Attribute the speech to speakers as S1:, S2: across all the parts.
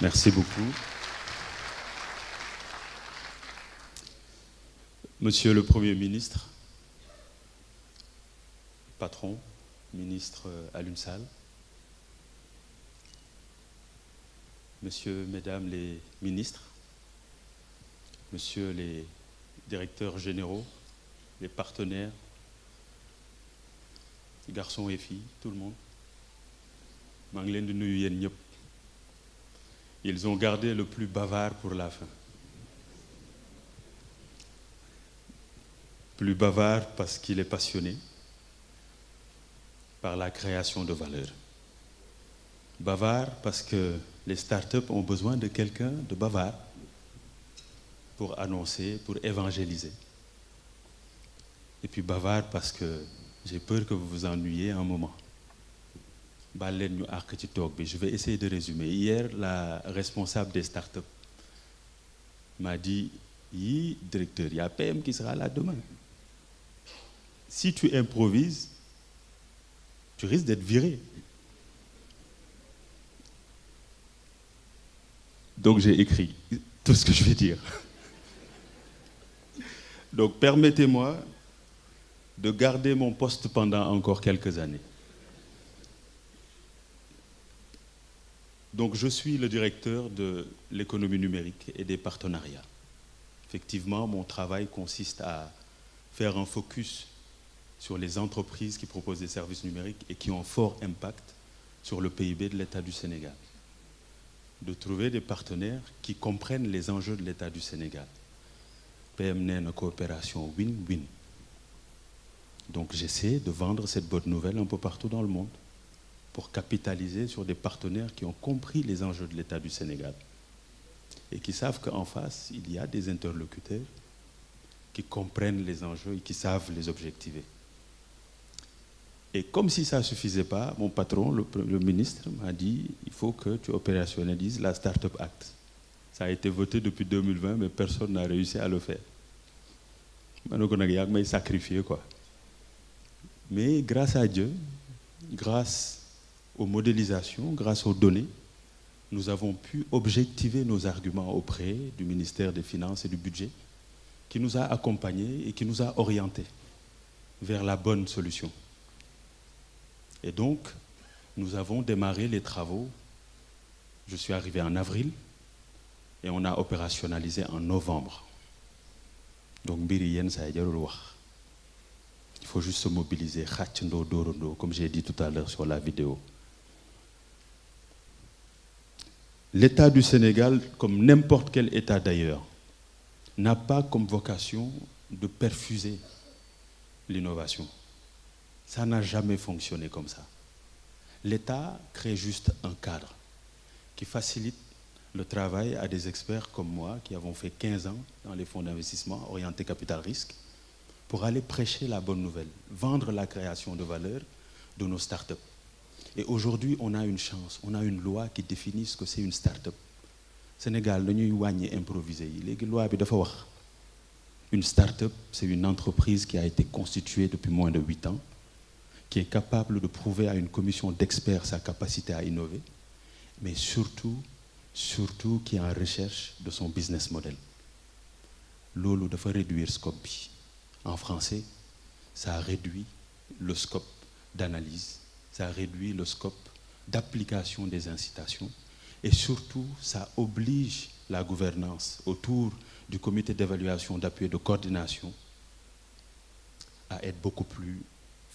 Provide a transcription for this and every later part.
S1: Merci beaucoup. Monsieur le Premier ministre, patron, ministre Alioune Sall, Monsieur, Mesdames les ministres, Monsieur les directeurs généraux, les partenaires, garçons et filles, tout le monde, maa ngi leen di nuyu yéen ñëpp. Ils ont gardé le plus bavard pour la fin. Plus bavard parce qu'il est passionné par la création de valeur. Bavard parce que les startups ont besoin de quelqu'un de bavard pour annoncer, pour évangéliser. Et puis bavard parce que j'ai peur que vous vous ennuyiez un moment. baal leen ñu àq ci toog bi. Je vais essayer de résumer. Hier, la responsable des startups m'a dit, directeur, il y a PM qui sera là demain. Si tu improvises, tu risques d'être viré. Donc j'ai écrit tout ce que je vais dire. Donc permettez-moi de garder mon poste pendant encore quelques années. Donc je suis le directeur de l'économie numérique et des partenariats. Effectivement, mon travail consiste à faire un focus sur les entreprises qui proposent des services numériques et qui ont un fort impact sur le PIB de l'État du Sénégal. De trouver des partenaires qui comprennent les enjeux de l'État du Sénégal. PM n'est une coopération win-win. Donc j'essaie de vendre cette bonne nouvelle un peu partout dans le monde pour capitaliser sur des partenaires qui ont compris les enjeux de l'État du Sénégal et qui savent qu'en face, il y a des interlocuteurs qui comprennent les enjeux et qui savent les objectiver. Et comme si ça ne suffisait pas, mon patron, le ministre, m'a dit il faut que tu opérationnalises la Startup Act. Ça a été voté depuis 2020, mais personne n'a réussi à le faire. Maintenant, il y a un sacrifié, quoi. Mais grâce à Dieu, grâce aux modélisations, grâce aux données, nous avons pu objectiver nos arguments auprès du ministère des Finances et du Budget, qui nous a accompagnés et qui nous a orientés vers la bonne solution. Et donc, nous avons démarré les travaux. Je suis arrivé en avril et on a opérationnalisé en novembre. Donc, il faut juste se mobiliser, comme j'ai dit tout à l'heure sur la vidéo. L'État du Sénégal, comme n'importe quel État d'ailleurs, n'a pas comme vocation de perfuser l'innovation. Ça n'a jamais fonctionné comme ça. L'État crée juste un cadre qui facilite le travail à des experts comme moi qui avons fait 15 ans dans les fonds d'investissement orientés capital risque pour aller prêcher la bonne nouvelle, vendre la création de valeur de nos startups. Et aujourd'hui, on a une chance, on a une loi qui définit ce que c'est une start-up. Sénégal, nous avons improvisé. La loi dafa wax. Une start-up, c'est une entreprise qui a été constituée depuis moins de 8 ans, qui est capable de prouver à une commission d'experts sa capacité à innover, mais surtout qui est en recherche de son business model. Lolo dafa réduire le scope. En français, ça réduit le scope d'analyse. Ça réduit le scope d'application des incitations et surtout, ça oblige la gouvernance autour du comité d'évaluation, d'appui et de coordination à être beaucoup plus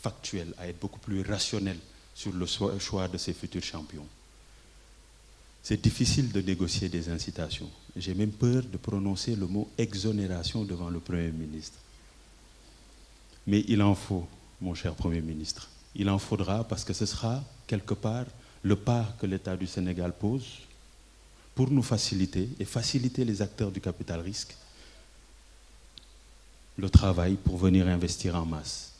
S1: factuel, à être beaucoup plus rationnel sur le choix de ses futurs champions. C'est difficile de négocier des incitations. J'ai même peur de prononcer le mot exonération devant le Premier ministre. Mais il en faut, mon cher Premier ministre. Il en faudra parce que ce sera quelque part le pas que l'État du Sénégal pose pour nous faciliter et faciliter les acteurs du capital risque le travail pour venir investir en masse.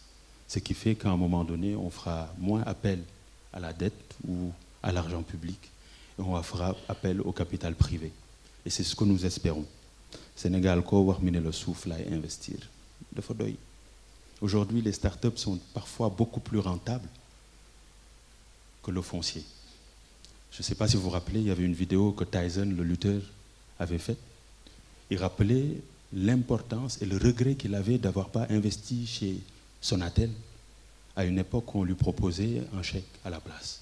S1: Ce qui fait qu'à un moment donné, on fera moins appel à la dette ou à l'argent public et on fera appel au capital privé. Et c'est ce que nous espérons. Sénégal, ko wax mine le souffle à investir. Dafa doy. Aujourd'hui, les startups sont parfois beaucoup plus rentables que le foncier. Je ne sais pas si vous vous rappelez, il y avait une vidéo que Tyson, le lutteur, avait faite. Il rappelait l'importance et le regret qu'il avait d'avoir pas investi chez Sonatel à une époque où on lui proposait un chèque à la place.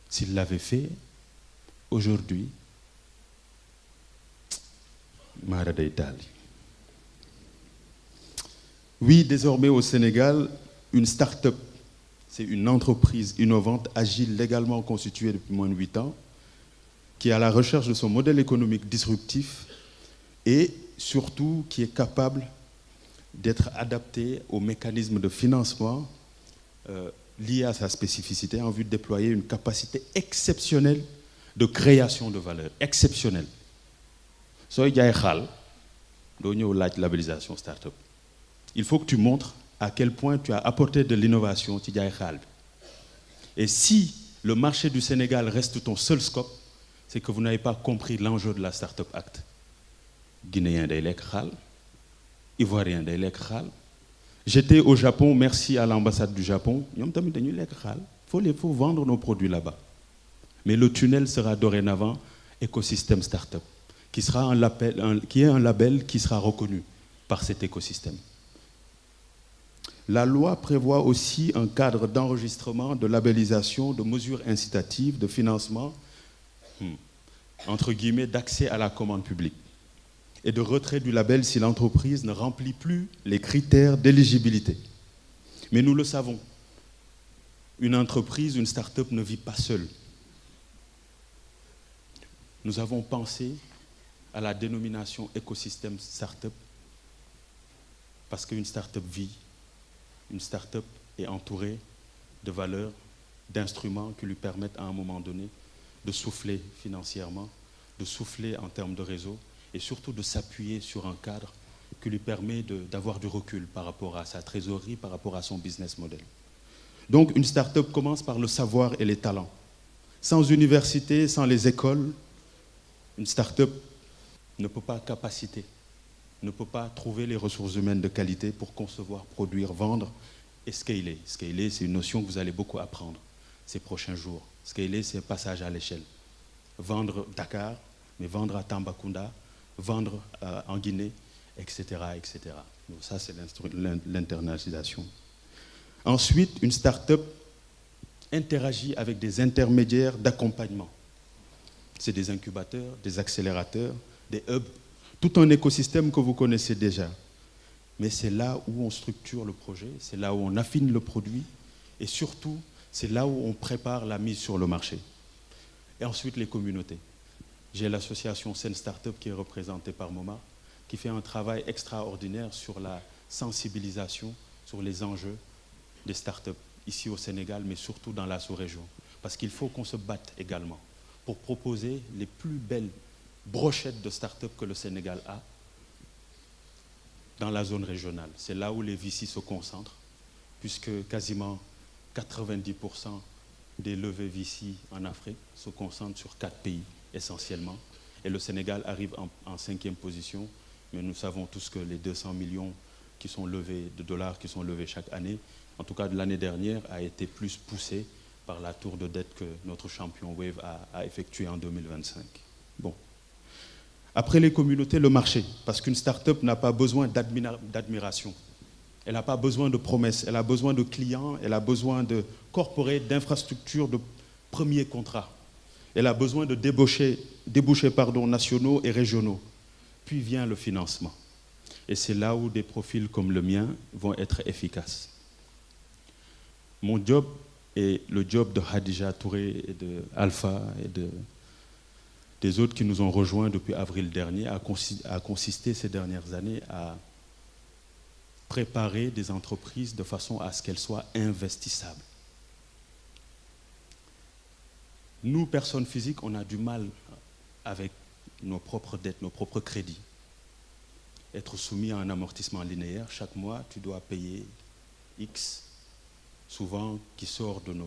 S1: S'il l'avait fait, aujourd'hui, Mara day Tali. Oui, désormais au Sénégal, une start-up, c'est une entreprise innovante, agile, légalement constituée depuis moins de 8 ans, qui est à la recherche de son modèle économique disruptif et surtout qui est capable d'être adaptée aux mécanismes de financement liés à sa spécificité en vue de déployer une capacité exceptionnelle de création de valeur. Exceptionnelle. Soy jaay xaal doo ñëw laaj labellisation start-up. Il faut que tu montres à quel point tu as apporté de l'innovation ci jaay xaal bi. Et si le marché du Sénégal reste ton seul scope, c'est que vous n'avez pas compris l'enjeu de la Startup Act. Guinéen day lekk xaal, Ivoirien day lekk xaal. J'étais au Japon, merci à l'ambassade du Japon. Ñoom tamit dañuy lekk xaal. Il faut vendre nos produits là-bas. Mais le tunnel sera dorénavant écosystème Startup, qui est un label qui sera reconnu par cet écosystème. La loi prévoit aussi un cadre d'enregistrement, de labellisation, de mesures incitatives, de financement, entre guillemets, d'accès à la commande publique et de retrait du label si l'entreprise ne remplit plus les critères d'éligibilité. Mais nous le savons, une entreprise, une start-up ne vit pas seule. Nous avons pensé à la dénomination écosystème start-up parce qu'une start-up vit. Une start-up est entourée de valeurs, d'instruments qui lui permettent à un moment donné de souffler financièrement, de souffler en termes de réseau et surtout de s'appuyer sur un cadre qui lui permet d'avoir du recul par rapport à sa trésorerie, par rapport à son business model. Donc une start-up commence par le savoir et les talents. Sans université, sans les écoles, une start-up ne peut pas capaciter, ne peut pas trouver les ressources humaines de qualité pour concevoir, produire, vendre et scaler. Scaler, c'est une notion que vous allez beaucoup apprendre ces prochains jours. Scaler, c'est un passage à l'échelle. Vendre Dakar, mais vendre à Tambacounda, vendre en Guinée, etc., etc. Donc ça, c'est l'internationalisation. Ensuite, une start-up interagit avec des intermédiaires d'accompagnement. C'est des incubateurs, des accélérateurs, des hubs, tout un écosystème que vous connaissez déjà. Mais c'est là où on structure le projet, c'est là où on affine le produit et surtout, c'est là où on prépare la mise sur le marché. Et ensuite, les communautés. J'ai l'association Sen Startup qui est représentée par MoMA, qui fait un travail extraordinaire sur la sensibilisation, sur les enjeux des startups ici au Sénégal, mais surtout dans la sous-région. Parce qu'il faut qu'on se batte également pour proposer les plus belles brochettes de start-up que le Sénégal a dans la zone régionale. C'est là où les VC se concentrent, puisque quasiment 90% des levées VC en Afrique se concentrent sur 4 pays essentiellement. Et le Sénégal arrive en 5e position, mais nous savons tous que les 200 millions de dollars qui sont levés chaque année, en tout cas de l'année dernière, a été plus poussé par la tour de dette que notre champion Wave a effectué en 2025. Bon. Après les communautés, le marché, parce qu'une start-up n'a pas besoin d'admiration. Elle n'a pas besoin de promesses, elle a besoin de clients, elle a besoin de corporate, d'infrastructures, de premiers contrats. Elle a besoin de débouchés nationaux et régionaux. Puis vient le financement. Et c'est là où des profils comme le mien vont être efficaces. Mon job et le job de Khadija Touré et de Alpha et des autres qui nous ont rejoints depuis avril dernier a consisté ces dernières années à préparer des entreprises de façon à ce qu'elles soient investissables. Nous, personnes physiques, on a du mal avec nos propres dettes, nos propres crédits. Être soumis à un amortissement linéaire, chaque mois, tu dois payer X, souvent qui sort de nos